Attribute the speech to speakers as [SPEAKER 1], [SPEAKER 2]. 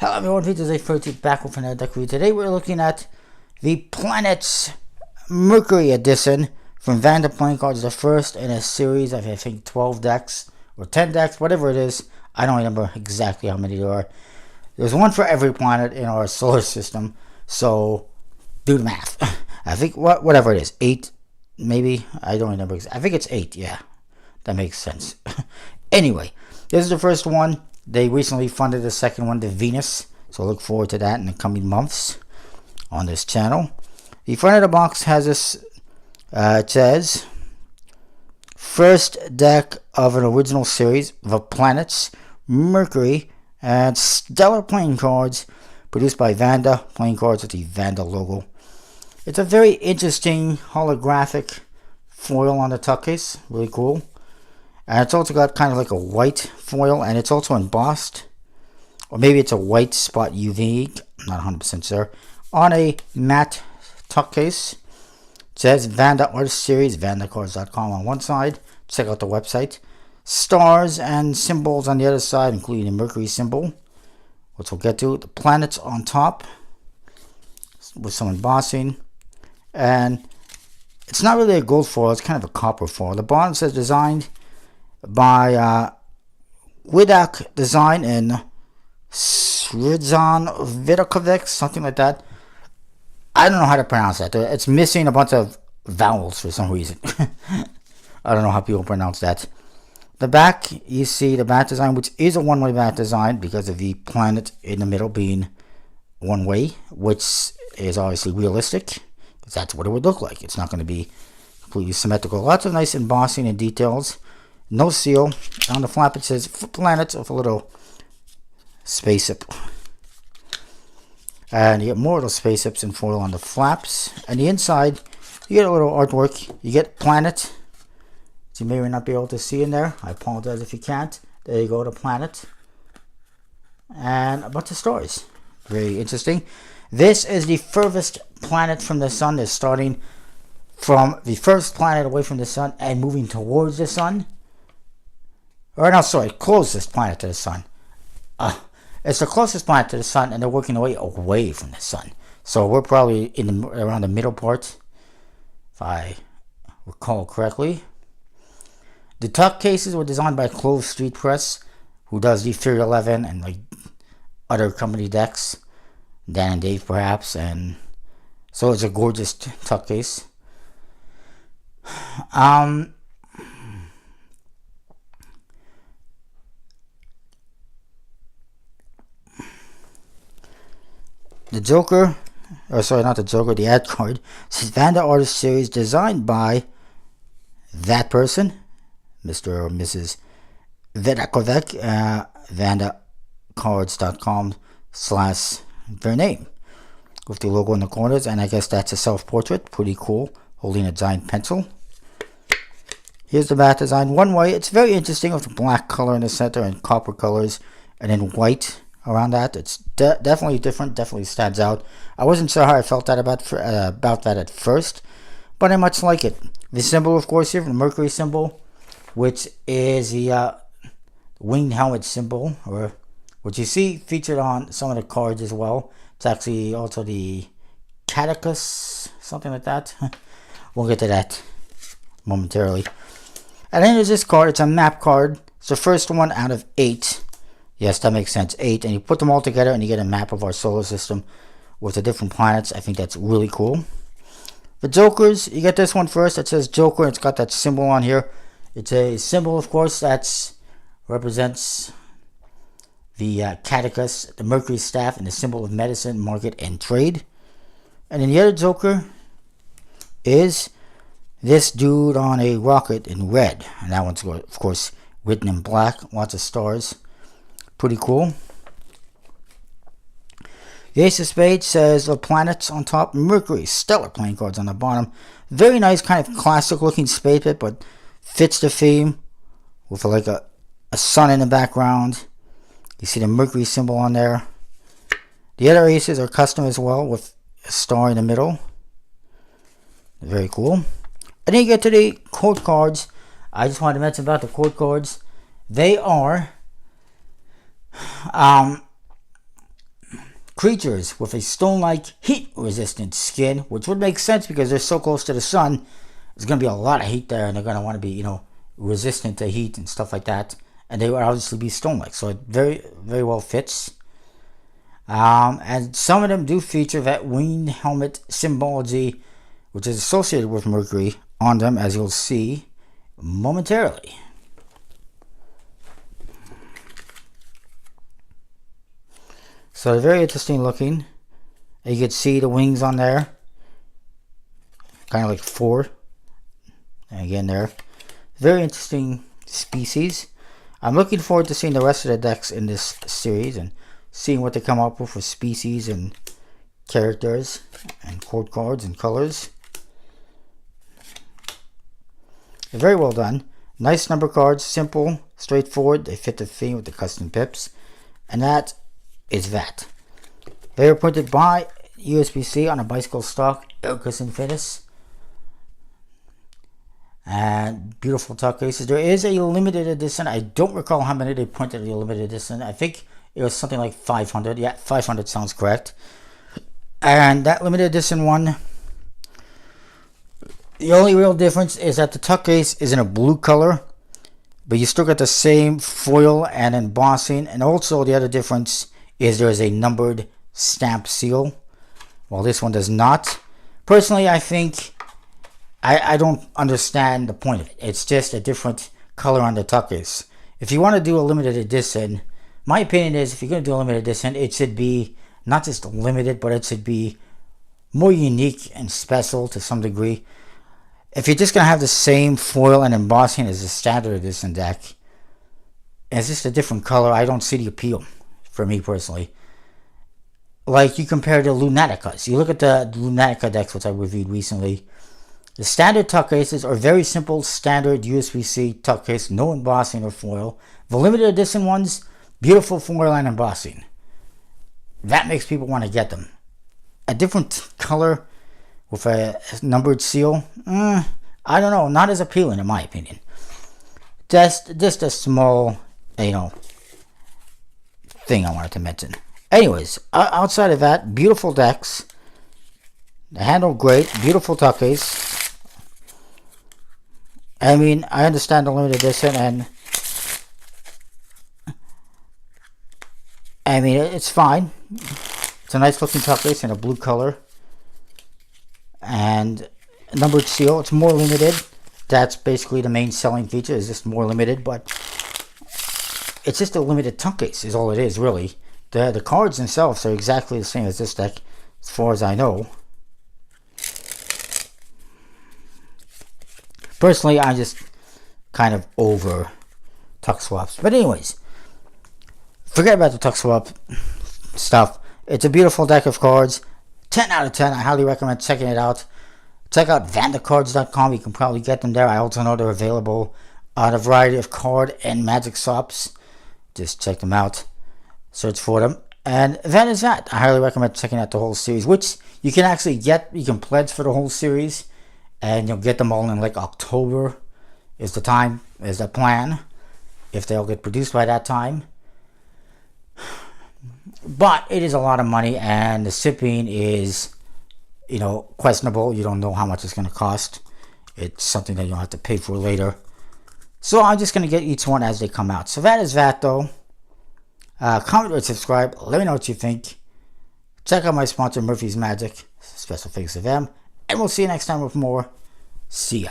[SPEAKER 1] Hello everyone, Peter A30 back with another deck review. Today we're looking at the Planets Mercury edition from Vanda playing cards, the first in a series of I think 12 decks or 10 decks, whatever it is. I don't remember exactly how many there are. There's one for every planet in our solar system, so do the math. I think whatever it is, 8 maybe, I don't remember. I think it's 8, yeah, that makes sense. Anyway, this is the first one. They recently funded the second one, the Venus, so look forward to that in the coming months on this channel. The front of the box has this, it says, first deck of an original series of planets, Mercury, and stellar playing cards produced by Vanda, playing cards with the Vanda logo. It's a very interesting holographic foil on the tuck case, really cool. And it's also got kind of like a white foil, and it's also embossed, or maybe it's a white spot UV, I'm not 100% sure, on a matte tuck case. It says Vanda Art Series, vandacards.com on one side. Check out the website. Stars and symbols on the other side, including the Mercury symbol, which we'll get to. The planets on top with some embossing. And it's not really a gold foil, it's kind of a copper foil. The bottom says designed by Widak Design in Sridzan Vidakovic, something like that. I don't know how to pronounce that. It's missing a bunch of vowels for some reason. I don't know how people pronounce that. The back, you see the back design, which is a one-way back design because of the planet in the middle being one way, which is obviously realistic, because that's what it would look like. It's not going to be completely symmetrical. Lots of nice embossing and details. No seal. On the flap it says planets with a little space up. And you get more little space ups and foil on the flaps. And the inside, you get a little artwork. You get planet. You may or may not be able to see in there. I apologize if you can't. There you go, the planet. And a bunch of stars. Very interesting. This is the furthest planet from the sun. They're starting from the first planet away from the sun and moving towards the sun. Or no, sorry, closest planet to the sun. It's the closest planet to the sun, and they're working their way away from the sun. So we're probably in around the middle part, if I recall correctly. The tuck cases were designed by Clove Street Press, who does the Fear 11 and like other company decks, Dan and Dave perhaps, and so it's a gorgeous tuck case. The Joker, or sorry, not the Joker, the ad card, says Vanda Artist Series designed by that person, Mr. or Mrs. Vidakovic, vandacards.com/their name, with the logo in the corners, and I guess that's a self-portrait, pretty cool, holding a giant pencil. Here's the back design, one way. It's very interesting with the black color in the center and copper colors, and then white around that. It's definitely different, definitely stands out. I wasn't sure how I felt that about that at first, but I much like it. The symbol, of course, here, the Mercury symbol, which is the winged helmet symbol, or what you see featured on some of the cards as well. It's actually also the Catechus, something like that. We'll get to that momentarily. And then there's this card. It's a map card. It's the first one out of 8. Yes, that makes sense. 8, and you put them all together and you get a map of our solar system with the different planets. I think that's really cool. The Jokers, you get this one first. It says Joker. It's got that symbol on here. It's a symbol, of course, that represents the Catechus, the Mercury staff, and the symbol of medicine, market, and trade. And then the other Joker is this dude on a rocket in red. And that one's, of course, written in black. Lots of stars. Pretty cool. The Ace of Spades says the planets on top, Mercury, stellar playing cards on the bottom. Very nice, kind of classic looking spade pit, but fits the theme with like a sun in the background. You see the Mercury symbol on there. The other aces are custom as well with a star in the middle. Very cool. And then you get to the quote cards. I just wanted to mention about the quote cards. They are creatures with a stone-like heat-resistant skin, which would make sense because they're so close to the sun. There's going to be a lot of heat there, and they're going to want to be, resistant to heat and stuff like that. And they would obviously be stone-like, so it very, very well fits. And some of them do feature that winged helmet symbology, which is associated with Mercury on them, as you'll see momentarily. So they're very interesting looking. You can see the wings on there, kind of like 4. And again there, very interesting species. I'm looking forward to seeing the rest of the decks in this series and seeing what they come up with for species and characters and quote cards and colors. They're very well done. Nice number cards, simple, straightforward. They fit the theme with the custom pips, and that is that. They were printed by USB-C on a bicycle stock Ericus Infinis. And beautiful tuck cases. There is a limited edition. I don't recall how many they printed the limited edition. I think it was something like 500. Yeah, 500 sounds correct. And that limited edition one, the only real difference is that the tuck case is in a blue color, but you still get the same foil and embossing. And also the other difference is there is a numbered stamp seal, while this one does not. Personally, I think I don't understand the point of it. It's just a different color on the tuck case. If you want to do a limited edition, my opinion is if you're going to do a limited edition, it should be not just limited, but it should be more unique and special to some degree. If you're just going to have the same foil and embossing as the standard edition deck, and it's just a different color, I don't see the appeal for me personally. Like you compare to Lunaticas. You look at the Lunatica decks, which I reviewed recently. The standard tuck cases are very simple, standard USB-C tuck case, no embossing or foil. The limited edition ones, beautiful foil and embossing. That makes people want to get them. A different color with a numbered seal, I don't know, not as appealing in my opinion. Just a small, thing I wanted to mention. Anyways, outside of that, beautiful decks. The handle great, beautiful tuck case. I mean, I understand the limited edition, and I mean, it's fine. It's a nice looking tuck case in a blue color. And numbered seal, it's more limited. That's basically the main selling feature, is just more limited, but it's just a limited tuck case is all it is, really. The cards themselves are exactly the same as this deck, as far as I know. Personally, I'm just kind of over tuck swaps. But anyways, forget about the tuck swap stuff. It's a beautiful deck of cards. 10 out of 10. I highly recommend checking it out. Check out vandacards.com. You can probably get them there. I also know they're available on a variety of card and magic shops. Just check them out. Search for them. And that is that. I highly recommend checking out the whole series, which you can actually get. You can pledge for the whole series, and you'll get them all in like October is the time, is the plan, if they'll get produced by that time. But it is a lot of money, and the shipping is, questionable. You don't know how much it's going to cost. It's something that you'll have to pay for later. So I'm just going to get each one as they come out. So that is that, though. Comment, rate, subscribe. Let me know what you think. Check out my sponsor, Murphy's Magic. Special thanks to them. And we'll see you next time with more. See ya.